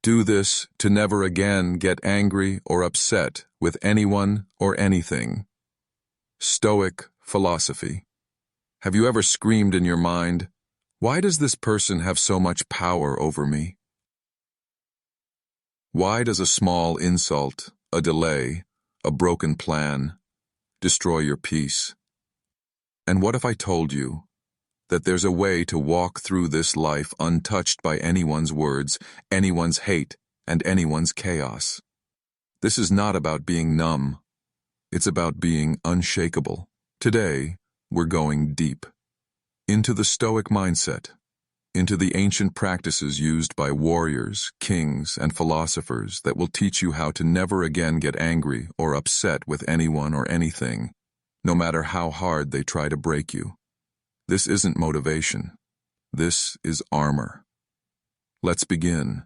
Do this to never again get angry or upset with anyone or anything. Stoic philosophy. Have you ever screamed in your mind, "Why does this person have so much power over me?" Why does a small insult, a delay, a broken plan, destroy your peace? And what if I told you that there's a way to walk through this life untouched by anyone's words, anyone's hate, and anyone's chaos? This is not about being numb. It's about being unshakable. Today, we're going deep into the Stoic mindset, into the ancient practices used by warriors, kings, and philosophers that will teach you how to never again get angry or upset with anyone or anything, no matter how hard they try to break you. This isn't motivation. This is armor. Let's begin.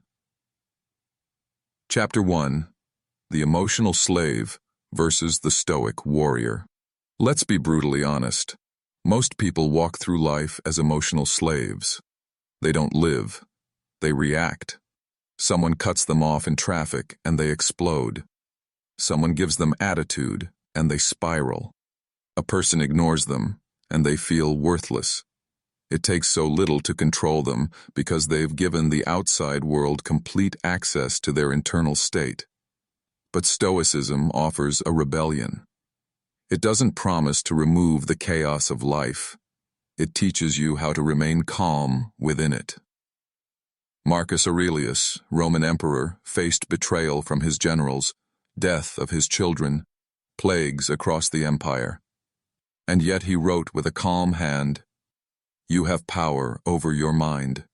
Chapter 1. The Emotional Slave versus the Stoic Warrior. Let's be brutally honest. Most people walk through life as emotional slaves. They don't live. They react. Someone cuts them off in traffic and they explode. Someone gives them attitude and they spiral. A person ignores them and they feel worthless. It takes so little to control them because they've given the outside world complete access to their internal state. But Stoicism offers a rebellion. It doesn't promise to remove the chaos of life. It teaches you how to remain calm within it. Marcus Aurelius, Roman emperor, faced betrayal from his generals, death of his children, plagues across the empire. And yet he wrote with a calm hand, "You have power over your mind,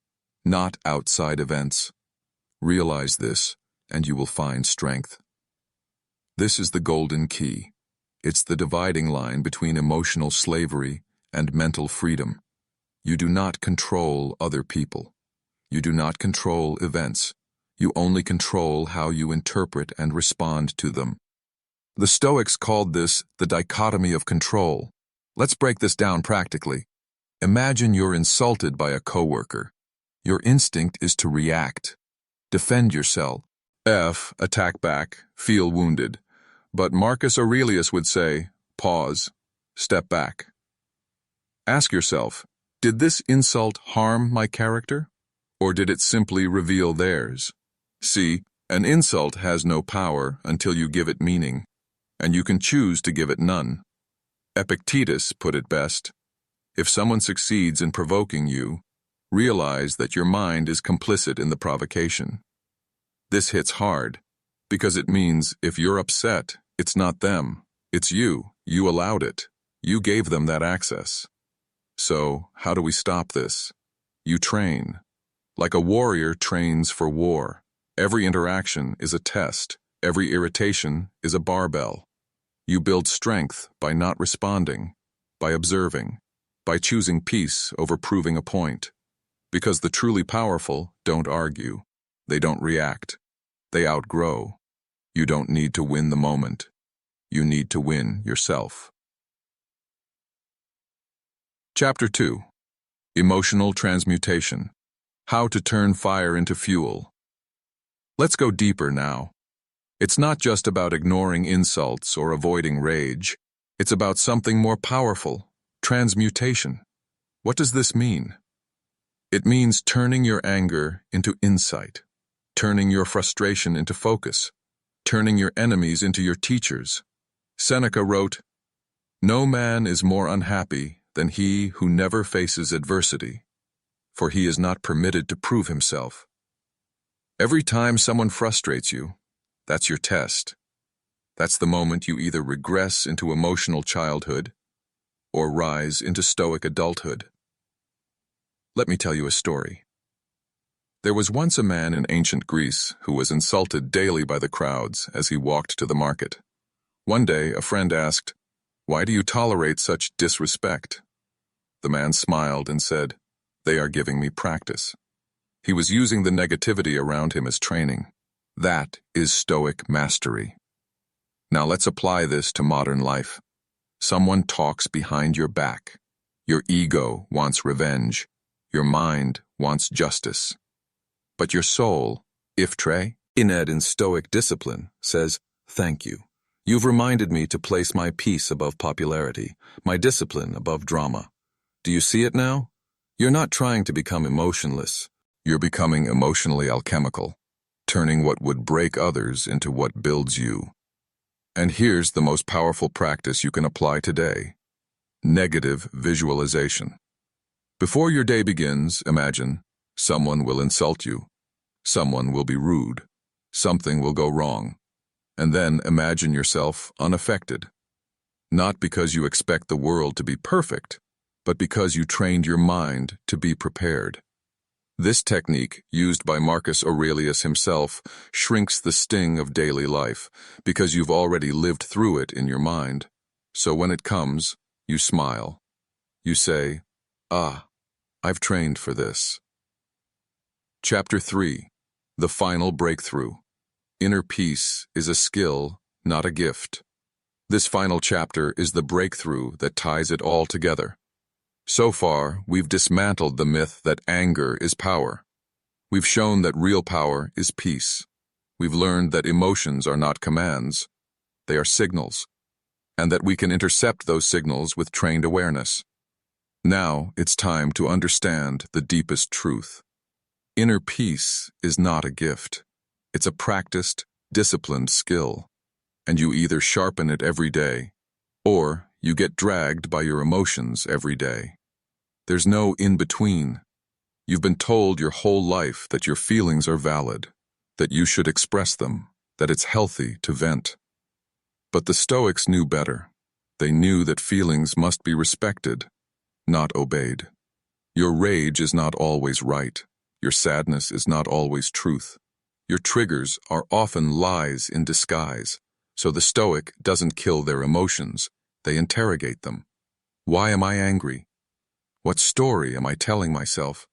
not outside events. Realize this, and you will find strength." This is the golden key. It's the dividing line between emotional slavery and mental freedom. You do not control other people. You do not control events. You only control how you interpret and respond to them. The Stoics called this the dichotomy of control. Let's break this down practically. Imagine you're insulted by a coworker. Your instinct is to react. Defend yourself. Attack back, feel wounded. But Marcus Aurelius would say, pause, step back. Ask yourself, did this insult harm my character? Or did it simply reveal theirs? See, an insult has no power until you give it meaning, and you can choose to give it none. Epictetus put it best. If someone succeeds in provoking you, realize that your mind is complicit in the provocation. This hits hard, because it means if you're upset, it's not them, it's you. You allowed it. You gave them that access. So, how do we stop this? You train. Like a warrior trains for war. Every interaction is a test. Every irritation is a barbell. You build strength by not responding, by observing, by choosing peace over proving a point. Because the truly powerful don't argue. They don't react. They outgrow. You don't need to win the moment. You need to win yourself. Chapter 2. Emotional Transmutation. How to turn fire into fuel. Let's go deeper now. It's not just about ignoring insults or avoiding rage. It's about something more powerful, transmutation. What does this mean? It means turning your anger into insight, turning your frustration into focus, turning your enemies into your teachers. Seneca wrote, "No man is more unhappy than he who never faces adversity, for he is not permitted to prove himself." Every time someone frustrates you, that's your test. That's the moment you either regress into emotional childhood or rise into stoic adulthood. Let me tell you a story. There was once a man in ancient Greece who was insulted daily by the crowds as he walked to the market. One day, a friend asked, "Why do you tolerate such disrespect?" The man smiled and said, "They are giving me practice." He was using the negativity around him as training. That is Stoic mastery. Now let's apply this to modern life. Someone talks behind your back. Your ego wants revenge. Your mind wants justice. But your soul, Iftre, Ined in Stoic discipline, says, "Thank you. You've reminded me to place my peace above popularity, my discipline above drama. Do you see it now? You're not trying to become emotionless. You're becoming emotionally alchemical, turning what would break others into what builds you." And here's the most powerful practice you can apply today: negative visualization. Before your day begins, imagine someone will insult you, someone will be rude, something will go wrong, and then imagine yourself unaffected. Not because you expect the world to be perfect, but because you trained your mind to be prepared. This technique, used by Marcus Aurelius himself, shrinks the sting of daily life because you've already lived through it in your mind. So when it comes, you smile. You say, "Ah, I've trained for this." Chapter 3. The Final Breakthrough. Inner peace is a skill, not a gift. This final chapter is the breakthrough that ties it all together. So far, we've dismantled the myth that anger is power. We've shown that real power is peace. We've learned that emotions are not commands, they are signals, and that we can intercept those signals with trained awareness. Now, it's time to understand the deepest truth. Inner peace is not a gift. It's a practiced, disciplined skill, and you either sharpen it every day, or you get dragged by your emotions every day. There's no in-between. You've been told your whole life that your feelings are valid, that you should express them, that it's healthy to vent. But the Stoics knew better. They knew that feelings must be respected, not obeyed. Your rage is not always right. Your sadness is not always truth. Your triggers are often lies in disguise. So the Stoic doesn't kill their emotions, they interrogate them. Why am I angry? What story am I telling myself?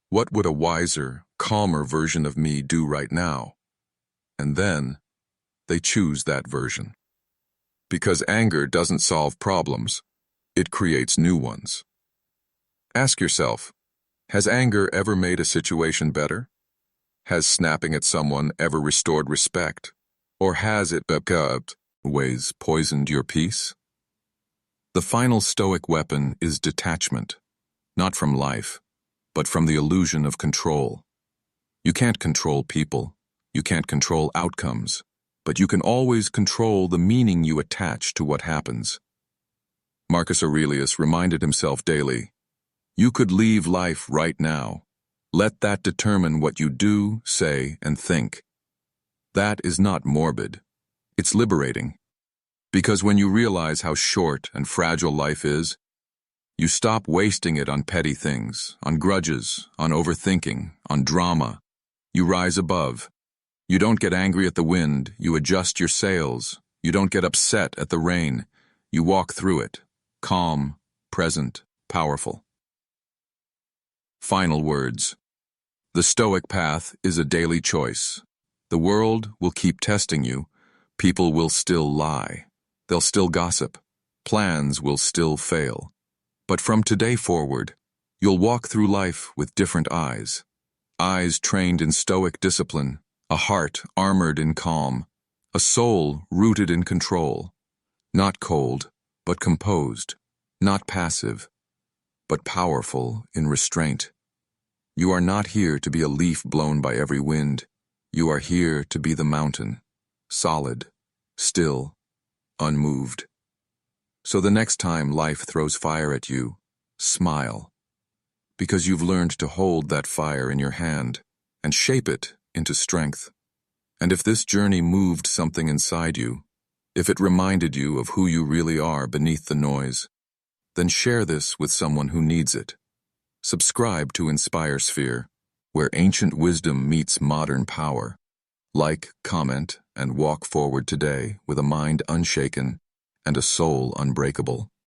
What would a wiser, calmer version of me do right now? And then, they choose that version. Because anger doesn't solve problems, it creates new ones. Ask yourself, has anger ever made a situation better? Has snapping at someone ever restored respect? Or has it ways poisoned your peace? The final Stoic weapon is detachment, not from life, but from the illusion of control. You can't control people, you can't control outcomes, but you can always control the meaning you attach to what happens. Marcus Aurelius reminded himself daily, "You could leave life right now. Let that determine what you do, say, and think." That is not morbid. It's liberating. Because when you realize how short and fragile life is, you stop wasting it on petty things, on grudges, on overthinking, on drama. You rise above. You don't get angry at the wind, you adjust your sails. You don't get upset at the rain. You walk through it, calm, present, powerful. Final words. The Stoic path is a daily choice. The world will keep testing you. People will still lie. They'll still gossip. Plans will still fail. But from today forward, you'll walk through life with different eyes. Eyes trained in Stoic discipline, a heart armored in calm, a soul rooted in control. Not cold, but composed. Not passive, but powerful in restraint. You are not here to be a leaf blown by every wind. You are here to be the mountain, solid, still, unmoved. So the next time life throws fire at you, smile, because you've learned to hold that fire in your hand and shape it into strength. And if this journey moved something inside you, if it reminded you of who you really are beneath the noise, then share this with someone who needs it. Subscribe to Inspire Sphere, where ancient wisdom meets modern power. Like, comment, and walk forward today with a mind unshaken and a soul unbreakable.